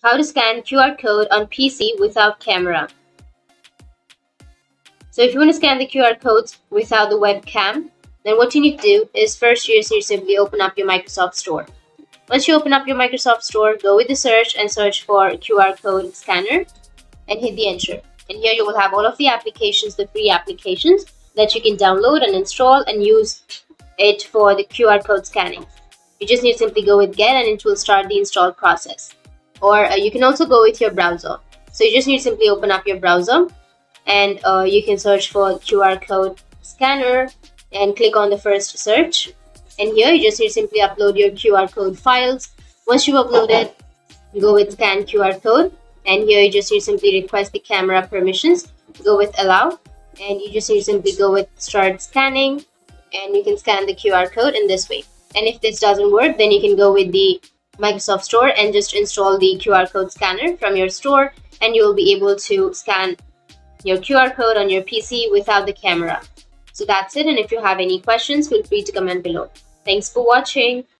how to scan QR code on PC without camera. So if you want to scan the QR codes without the webcam, then what you need to do is first you just need to simply open up your Microsoft Store. Once you open up your Microsoft Store, go with the search and search for QR code scanner and hit the enter. And here you will have all of the applications, the free applications that you can download and install and use it for the QR code scanning. You just need to simply go with get and it will start the install process. Or you can also go with your browser. So you just need to simply open up your browser and you can search for QR code scanner and click on the first search. And here you just need to simply upload your QR code files. Once you've uploaded, go with scan QR code. And here you just need to simply request the camera permissions. Go with allow. And you just need to simply go with start scanning. And you can scan the QR code in this way. And if this doesn't work, then you can go with the Microsoft Store and just install the QR code scanner from your store. And you will be able to scan your QR code on your PC without the camera. So that's it. And if you have any questions, feel free to comment below. Thanks for watching.